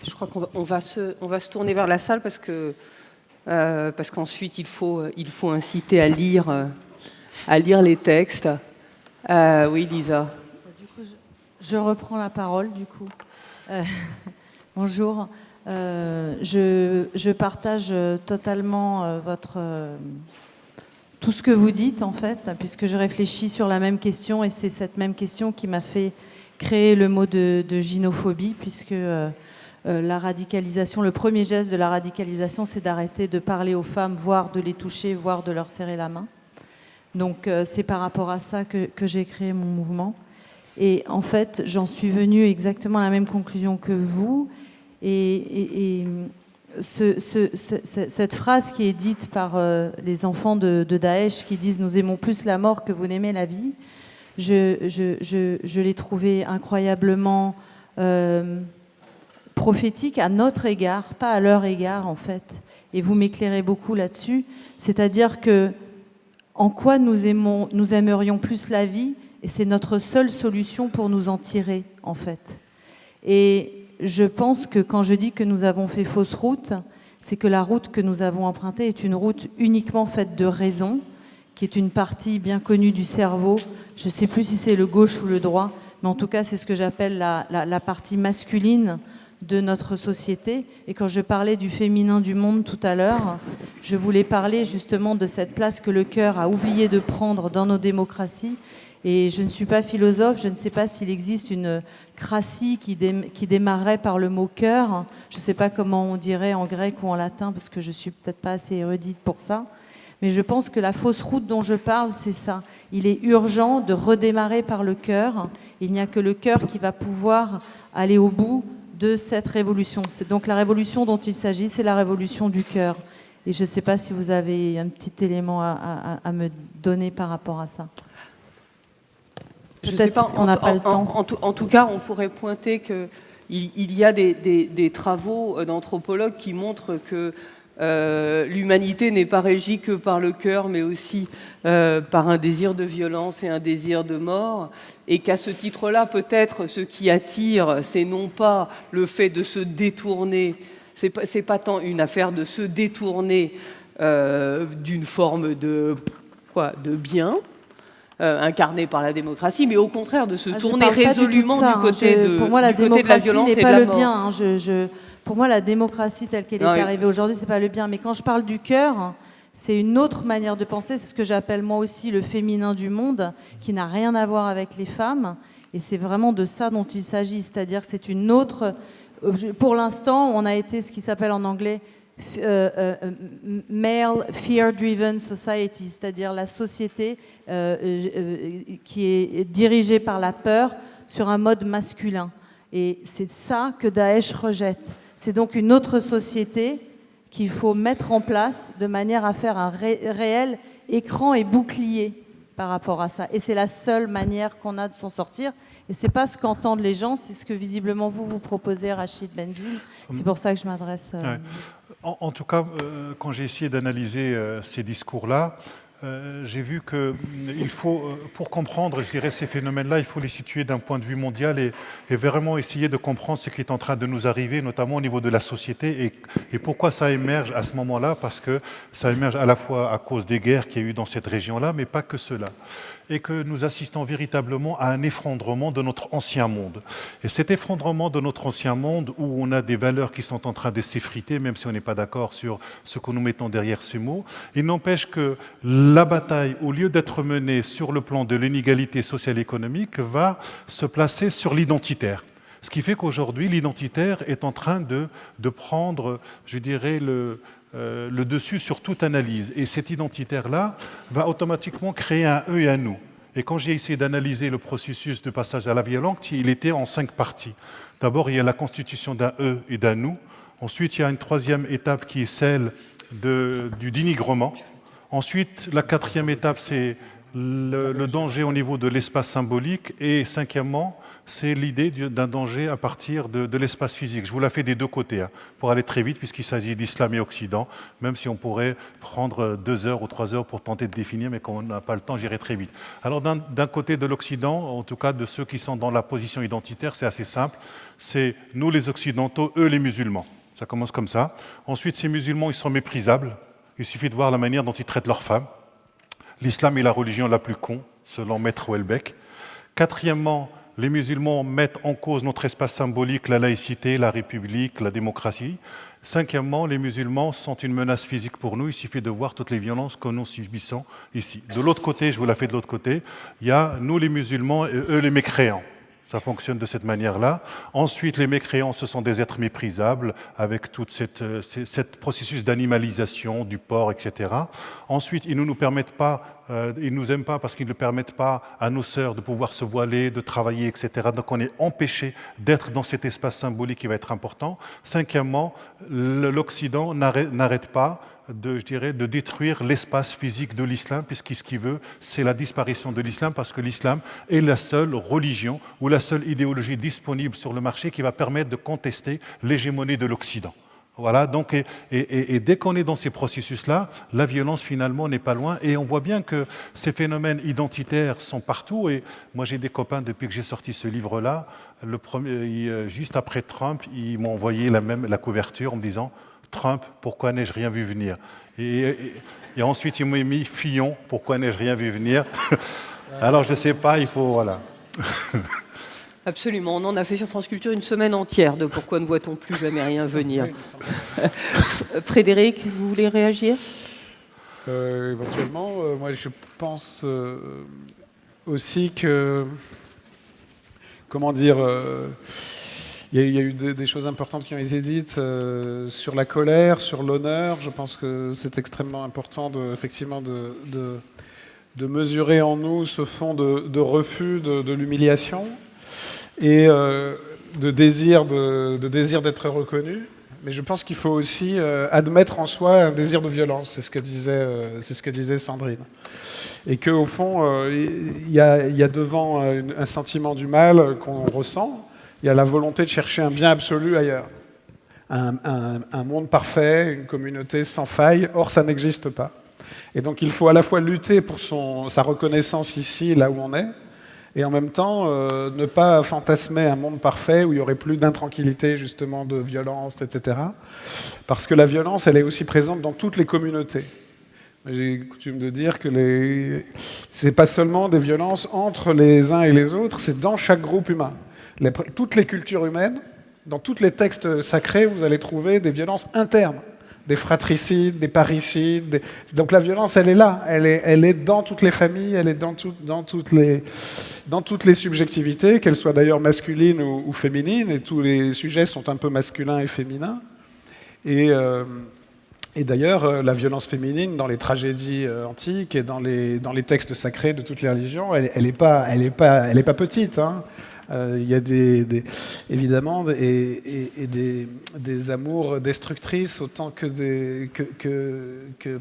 Je crois qu'on va se tourner vers la salle parce qu'ensuite il faut inciter à lire les textes. Oui, Lisa. Du coup, je reprends la parole, du coup. Bonjour. Je partage totalement tout ce que vous dites, en fait, puisque je réfléchis sur la même question, et c'est cette même question qui m'a fait créer le mot de gynophobie, puisque la radicalisation, le premier geste de la radicalisation, c'est d'arrêter de parler aux femmes, voire de les toucher, voire de leur serrer la main. Donc c'est par rapport à ça que j'ai créé mon mouvement. Et en fait, j'en suis venue exactement à la même conclusion que vous. Et cette phrase qui est dite par les enfants de Daesh, qui disent « Nous aimons plus la mort que vous n'aimez la vie », je l'ai trouvée incroyablement prophétique à notre égard, pas à leur égard en fait. Et vous m'éclairez beaucoup là-dessus. C'est-à-dire que en quoi nous aimerions plus la vie, et c'est notre seule solution pour nous en tirer, en fait. Et je pense que quand je dis que nous avons fait fausse route, c'est que la route que nous avons empruntée est une route uniquement faite de raison, qui est une partie bien connue du cerveau. Je ne sais plus si c'est le gauche ou le droit, mais en tout cas, c'est ce que j'appelle la partie masculine de notre société. Et quand je parlais du féminin du monde tout à l'heure, je voulais parler justement de cette place que le cœur a oublié de prendre dans nos démocraties. Et je ne suis pas philosophe, je ne sais pas s'il existe une cratie qui démarrerait par le mot cœur. Je ne sais pas comment on dirait en grec ou en latin, parce que je ne suis peut-être pas assez érudite pour ça. Mais je pense que la fausse route dont je parle, c'est ça. Il est urgent de redémarrer par le cœur. Il n'y a que le cœur qui va pouvoir aller au bout de cette révolution. Donc la révolution dont il s'agit, c'est la révolution du cœur. Et je ne sais pas si vous avez un petit élément à me donner par rapport à ça. Peut-être on n'a pas le temps. En tout cas, on pourrait pointer qu'il y a des travaux d'anthropologues qui montrent que l'humanité n'est pas régie que par le cœur, mais aussi par un désir de violence et un désir de mort, et qu'à ce titre-là, peut-être, ce qui attire, c'est non pas le fait de se détourner, c'est pas tant une affaire de se détourner d'une forme de bien, incarné par la démocratie, mais au contraire de se tourner résolument du côté de la violence et de la mort. Pour moi, la démocratie n'est pas le bien. Pour moi, la démocratie telle qu'elle est arrivée aujourd'hui, c'est pas le bien. Mais quand je parle du cœur, c'est une autre manière de penser. C'est ce que j'appelle moi aussi le féminin du monde, qui n'a rien à voir avec les femmes. Et c'est vraiment de ça dont il s'agit. C'est-à-dire que c'est une autre... Pour l'instant, on a été ce qui s'appelle en anglais male fear-driven society, c'est-à-dire la société qui est dirigée par la peur sur un mode masculin. Et c'est ça que Daesh rejette. C'est donc une autre société qu'il faut mettre en place de manière à faire un réel écran et bouclier par rapport à ça. Et c'est la seule manière qu'on a de s'en sortir. Et c'est pas ce qu'entendent les gens, c'est ce que visiblement vous proposez, Rachid Benzine. C'est pour ça que je m'adresse... En tout cas, quand j'ai essayé d'analyser ces discours-là, j'ai vu qu'il faut, pour comprendre, je dirais, ces phénomènes-là, il faut les situer d'un point de vue mondial et vraiment essayer de comprendre ce qui est en train de nous arriver, notamment au niveau de la société, et pourquoi ça émerge à ce moment-là, parce que ça émerge à la fois à cause des guerres qu'il y a eu dans cette région-là, mais pas que cela. Et que nous assistons véritablement à un effondrement de notre ancien monde. Et cet effondrement de notre ancien monde, où on a des valeurs qui sont en train de s'effriter, même si on n'est pas d'accord sur ce que nous mettons derrière ce mot, il n'empêche que la bataille, au lieu d'être menée sur le plan de l'inégalité sociale et économique, va se placer sur l'identitaire. Ce qui fait qu'aujourd'hui, l'identitaire est en train de prendre, je dirais, le dessus sur toute analyse. Et cet identitaire-là va automatiquement créer un eux et un nous. Et quand j'ai essayé d'analyser le processus de passage à la violence, il était en 5 parties. D'abord, il y a la constitution d'un eux et d'un nous. Ensuite, il y a une troisième étape qui est celle du dénigrement. Ensuite, la quatrième étape, c'est le danger au niveau de l'espace symbolique, et cinquièmement, c'est l'idée d'un danger à partir de l'espace physique. Je vous la fais des deux côtés, hein, pour aller très vite, puisqu'il s'agit d'islam et occident, même si on pourrait prendre 2 heures ou 3 heures pour tenter de définir, mais comme on n'a pas le temps, j'irai très vite. Alors d'un côté de l'Occident, en tout cas de ceux qui sont dans la position identitaire, c'est assez simple, c'est nous les Occidentaux, eux les musulmans. Ça commence comme ça. Ensuite, ces musulmans, ils sont méprisables. Il suffit de voir la manière dont ils traitent leurs femmes. L'islam est la religion la plus con, selon Maître Houellebecq. Quatrièmement, les musulmans mettent en cause notre espace symbolique, la laïcité, la république, la démocratie. Cinquièmement, les musulmans sont une menace physique pour nous. Il suffit de voir toutes les violences que nous subissons ici. De l'autre côté, je vous la fais de l'autre côté, il y a nous les musulmans et eux les mécréants. Ça fonctionne de cette manière-là. Ensuite, les mécréants, ce sont des êtres méprisables, avec tout cette processus d'animalisation du porc, etc. Ensuite, ils ne nous permettent pas, ils nous aiment pas parce qu'ils ne permettent pas à nos sœurs de pouvoir se voiler, de travailler, etc. Donc on est empêché d'être dans cet espace symbolique qui va être important. Cinquièmement, l'Occident n'arrête pas de détruire l'espace physique de l'islam, puisque ce qu'il veut, c'est la disparition de l'islam, parce que l'islam est la seule religion ou la seule idéologie disponible sur le marché qui va permettre de contester l'hégémonie de l'Occident. Voilà, donc, et dès qu'on est dans ces processus-là, la violence finalement n'est pas loin, et on voit bien que ces phénomènes identitaires sont partout, et moi j'ai des copains depuis que j'ai sorti ce livre-là, juste après Trump, ils m'ont envoyé la couverture en me disant « Trump, pourquoi n'ai-je rien vu venir ?» et ensuite ils m'ont mis « Fillon, pourquoi n'ai-je rien vu venir ?» Alors je ne sais pas, il faut... Voilà. Absolument, on en a fait sur France Culture une semaine entière de pourquoi ne voit-on plus jamais rien venir. Frédéric, vous voulez réagir ? Éventuellement, moi je pense aussi que, comment dire, il y a eu des choses importantes qui ont été dites sur la colère, sur l'honneur. Je pense que c'est extrêmement important effectivement de mesurer en nous ce fond de refus de l'humiliation et de désir d'être reconnu. Mais je pense qu'il faut aussi admettre en soi un désir de violence. C'est ce que disait Sandrine. Et qu'au fond, il y a devant un sentiment du mal qu'on ressent, il y a la volonté de chercher un bien absolu ailleurs. Un monde parfait, une communauté sans faille. Or, ça n'existe pas. Et donc, il faut à la fois lutter pour sa reconnaissance ici, là où on est, et en même temps, ne pas fantasmer un monde parfait où il n'y aurait plus d'intranquillité, justement, de violence, etc. Parce que la violence, elle est aussi présente dans toutes les communautés. J'ai coutume de dire que c'est pas seulement des violences entre les uns et les autres, c'est dans chaque groupe humain. Toutes les cultures humaines, dans tous les textes sacrés, vous allez trouver des violences internes, des fratricides, des parricides. Donc la violence, elle est là, elle est dans toutes les familles, elle est dans toutes les subjectivités, qu'elles soient d'ailleurs masculines ou féminines, et tous les sujets sont un peu masculins et féminins. Et d'ailleurs, la violence féminine, dans les tragédies antiques et dans les textes sacrés de toutes les religions, elle est pas petite, hein. Il y a évidemment des amours destructrices autant que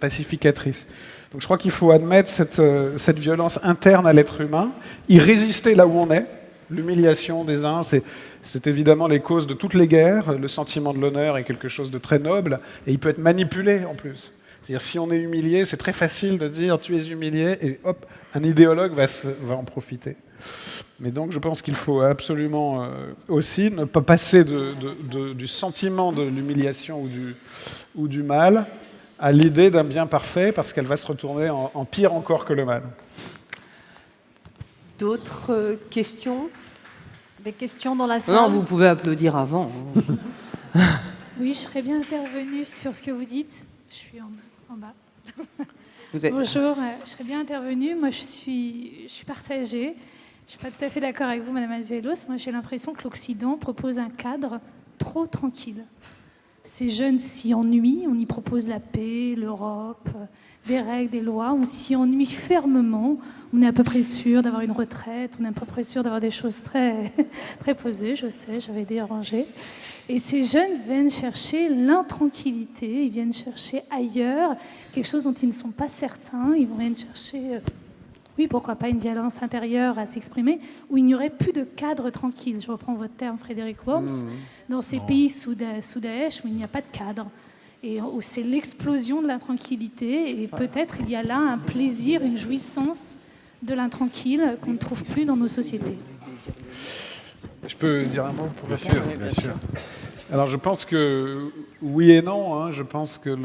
pacificatrices. Donc je crois qu'il faut admettre cette violence interne à l'être humain, y résister là où on est. L'humiliation des uns, c'est évidemment les causes de toutes les guerres. Le sentiment de l'honneur est quelque chose de très noble et il peut être manipulé en plus. C'est-à-dire si on est humilié, c'est très facile de dire tu es humilié et hop, un idéologue va en profiter. Mais donc je pense qu'il faut absolument aussi ne pas passer du sentiment de l'humiliation ou du mal à l'idée d'un bien parfait, parce qu'elle va se retourner en pire encore que le mal. D'autres questions ? Des questions dans la salle ? Non, vous pouvez applaudir avant. Oui, je serais bien intervenue sur ce que vous dites. Je suis en bas. Bonjour, je serais bien intervenue. Moi, je suis partagée. Je ne suis pas tout à fait d'accord avec vous, Madame Azuelos. Moi, j'ai l'impression que l'Occident propose un cadre trop tranquille. Ces jeunes s'y ennuient. On y propose la paix, l'Europe, des règles, des lois. On s'y ennuie fermement. On est à peu près sûr d'avoir une retraite. On est à peu près sûr d'avoir des choses très, très posées. Je sais, j'avais dérangé. Et ces jeunes viennent chercher l'intranquillité. Ils viennent chercher ailleurs quelque chose dont ils ne sont pas certains. Ils viennent chercher oui, pourquoi pas une violence intérieure à s'exprimer, où il n'y aurait plus de cadre tranquille. Je reprends votre terme, Frédéric Worms, dans ces pays sous Daesh où il n'y a pas de cadre, et où c'est l'explosion de l'intranquillité, et peut-être il y a là un plaisir, une jouissance de l'intranquille qu'on ne trouve plus dans nos sociétés. Je peux dire un mot pour Bien répondre ? sûr, bien sûr. Alors je pense que oui et non. Hein. Je pense que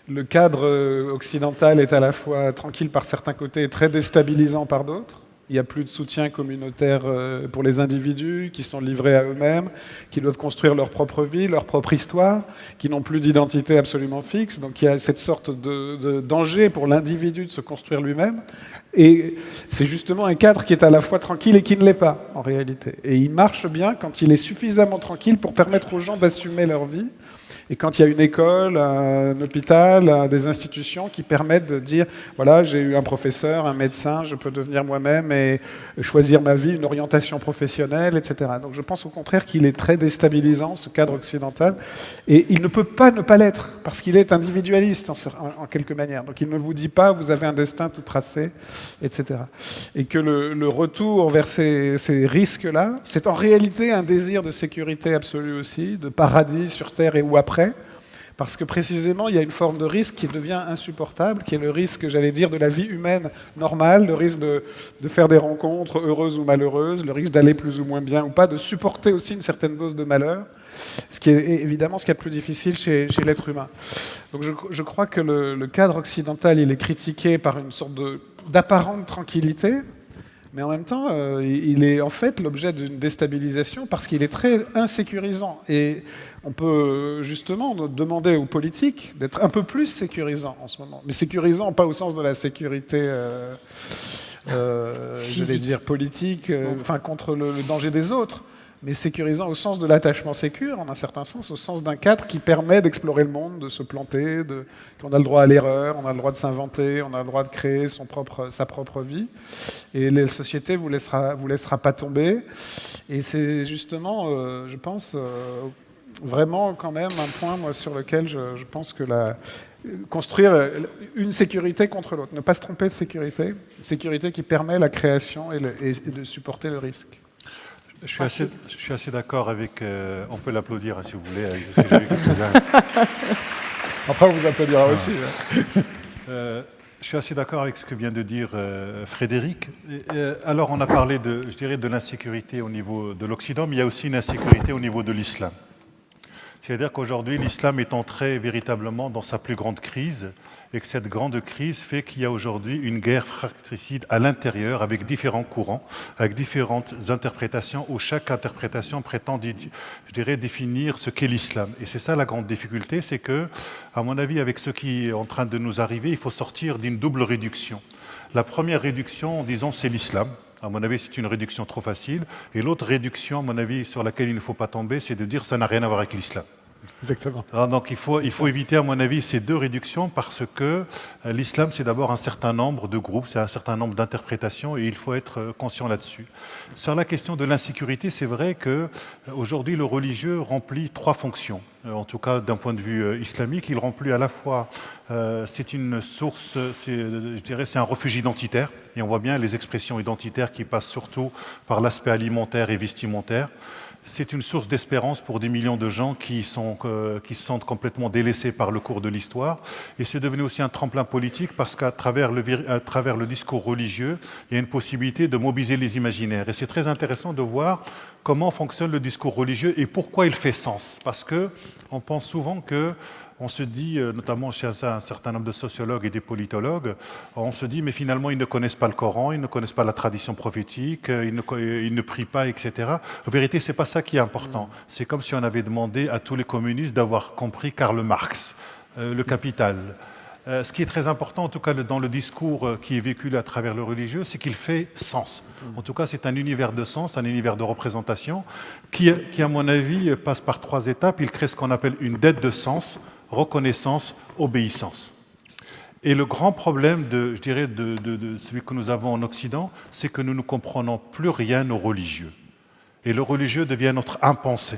le cadre occidental est à la fois tranquille par certains côtés et très déstabilisant par d'autres. Il n'y a plus de soutien communautaire pour les individus qui sont livrés à eux-mêmes, qui doivent construire leur propre vie, leur propre histoire, qui n'ont plus d'identité absolument fixe. Donc il y a cette sorte de danger pour l'individu de se construire lui-même. Et c'est justement un cadre qui est à la fois tranquille et qui ne l'est pas, en réalité. Et il marche bien quand il est suffisamment tranquille pour permettre aux gens d'assumer leur vie. Et quand il y a une école, un hôpital, des institutions qui permettent de dire, voilà, j'ai eu un professeur, un médecin, je peux devenir moi-même et choisir ma vie, une orientation professionnelle, etc. Donc je pense au contraire qu'il est très déstabilisant, ce cadre occidental. Et il ne peut pas ne pas l'être, parce qu'il est individualiste en quelque manière. Donc il ne vous dit pas, vous avez un destin tout tracé, etc. Et que le retour vers ces risques-là, c'est en réalité un désir de sécurité absolue aussi, de paradis sur Terre et ou après, parce que précisément, il y a une forme de risque qui devient insupportable, qui est le risque, j'allais dire, de la vie humaine normale, le risque de faire des rencontres heureuses ou malheureuses, le risque d'aller plus ou moins bien ou pas, de supporter aussi une certaine dose de malheur, ce qui est évidemment ce qu'il y a de plus difficile chez l'être humain. Donc je crois que le cadre occidental, il est critiqué par une sorte d'apparente tranquillité, mais en même temps, il est en fait l'objet d'une déstabilisation parce qu'il est très insécurisant. Et on peut justement demander aux politiques d'être un peu plus sécurisants en ce moment. Mais sécurisants, pas au sens de la sécurité, j'allais dire politique, enfin contre le danger des autres, mais sécurisant au sens de l'attachement sécure, en un certain sens, au sens d'un cadre qui permet d'explorer le monde, de se planter, qu'on a le droit à l'erreur, on a le droit de s'inventer, on a le droit de créer sa propre vie. Et la société vous laissera pas tomber. Et c'est justement, je pense, vraiment quand même un point moi, sur lequel je pense que construire une sécurité contre l'autre, ne pas se tromper de sécurité, une sécurité qui permet la création et de supporter le risque. Je suis assez d'accord avec... on peut l'applaudir si vous voulez. Avec ce que j'ai vu quelques-uns. Après, on vous applaudira aussi. Je suis assez d'accord avec ce que vient de dire Frédéric. Alors, on a parlé de l'insécurité au niveau de l'Occident, mais il y a aussi une insécurité au niveau de l'islam. C'est-à-dire qu'aujourd'hui, l'islam est entré véritablement dans sa plus grande crise, et que cette grande crise fait qu'il y a aujourd'hui une guerre fratricide à l'intérieur, avec différents courants, avec différentes interprétations, où chaque interprétation prétend, je dirais, définir ce qu'est l'islam. Et c'est ça la grande difficulté, c'est que, à mon avis, avec ce qui est en train de nous arriver, il faut sortir d'une double réduction. La première réduction, disons, c'est l'islam. À mon avis, c'est une réduction trop facile. Et l'autre réduction, à mon avis, sur laquelle il ne faut pas tomber, c'est de dire que ça n'a rien à voir avec l'islam. Exactement. Alors, donc il faut éviter, à mon avis, ces deux réductions parce que l'islam, c'est d'abord un certain nombre de groupes, c'est un certain nombre d'interprétations et il faut être conscient là-dessus. Sur la question de l'insécurité, c'est vrai qu'aujourd'hui, le religieux remplit trois fonctions. En tout cas, d'un point de vue islamique, il remplit à la fois, c'est une source, je dirais, c'est un refuge identitaire. Et on voit bien les expressions identitaires qui passent surtout par l'aspect alimentaire et vestimentaire. C'est une source d'espérance pour des millions de gens qui se sentent complètement délaissés par le cours de l'histoire. Et c'est devenu aussi un tremplin politique parce qu'à travers le discours religieux, il y a une possibilité de mobiliser les imaginaires. Et c'est très intéressant de voir comment fonctionne le discours religieux et pourquoi il fait sens. Parce qu'on pense souvent que on se dit, notamment chez un certain nombre de sociologues et des politologues, on se dit, mais finalement, ils ne connaissent pas le Coran, ils ne connaissent pas la tradition prophétique, ils ne prient pas, etc. En vérité, ce n'est pas ça qui est important. C'est comme si on avait demandé à tous les communistes d'avoir compris Karl Marx, le Capital. Ce qui est très important, en tout cas dans le discours qui est véhiculé à travers le religieux, c'est qu'il fait sens. En tout cas, c'est un univers de sens, un univers de représentation, qui à mon avis, passe par trois étapes. Il crée ce qu'on appelle une dette de sens, reconnaissance, obéissance. Et le grand problème, de celui que nous avons en Occident, c'est que nous ne comprenons plus rien aux religieux. Et le religieux devient notre impensé.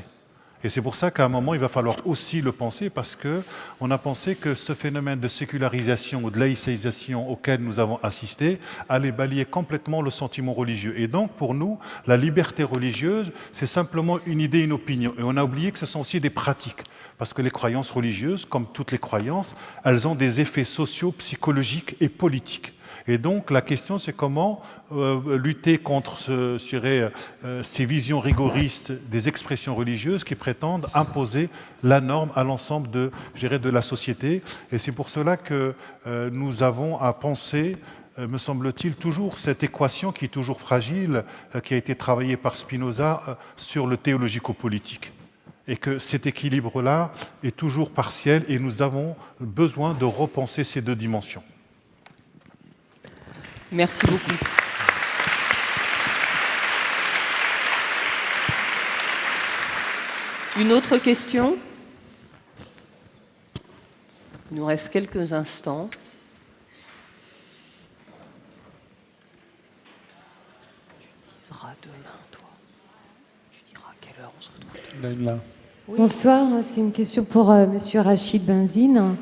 Et c'est pour ça qu'à un moment, il va falloir aussi le penser, parce qu'on a pensé que ce phénomène de sécularisation ou de laïcisation auquel nous avons assisté allait balayer complètement le sentiment religieux. Et donc, pour nous, la liberté religieuse, c'est simplement une idée, une opinion. Et on a oublié que ce sont aussi des pratiques. Parce que les croyances religieuses, comme toutes les croyances, elles ont des effets sociaux, psychologiques et politiques. Et donc, la question, c'est comment lutter contre ces visions rigoristes des expressions religieuses qui prétendent imposer la norme à l'ensemble de la société. Et c'est pour cela que nous avons à penser, me semble-t-il, toujours cette équation qui est toujours fragile, qui a été travaillée par Spinoza sur le théologico-politique. Et que cet équilibre-là est toujours partiel et nous avons besoin de repenser ces deux dimensions. Merci beaucoup. Une autre question? Il nous reste quelques instants. Tu diras demain, toi. Tu diras à quelle heure on se retrouve. Là. Oui. Bonsoir, c'est une question pour Monsieur Rachid Benzine.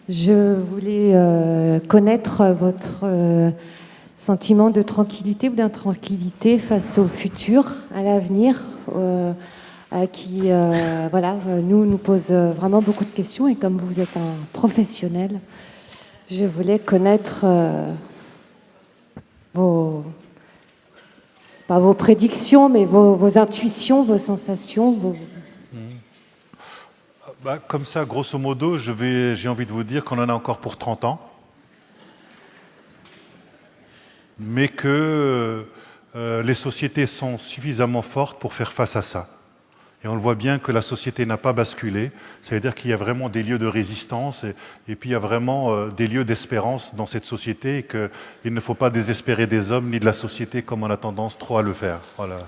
Je voulais connaître votre sentiment de tranquillité ou d'intranquillité face au futur, à l'avenir, qui nous pose vraiment beaucoup de questions. Et comme vous êtes un professionnel, je voulais connaître pas vos prédictions, mais vos intuitions, vos sensations. Comme ça, grosso modo, j'ai envie de vous dire qu'on en a encore pour 30 ans. Mais que les sociétés sont suffisamment fortes pour faire face à ça. Et on le voit bien que la société n'a pas basculé, ça veut dire qu'il y a vraiment des lieux de résistance et puis il y a vraiment des lieux d'espérance dans cette société et qu'il ne faut pas désespérer des hommes ni de la société comme on a tendance trop à le faire. Voilà.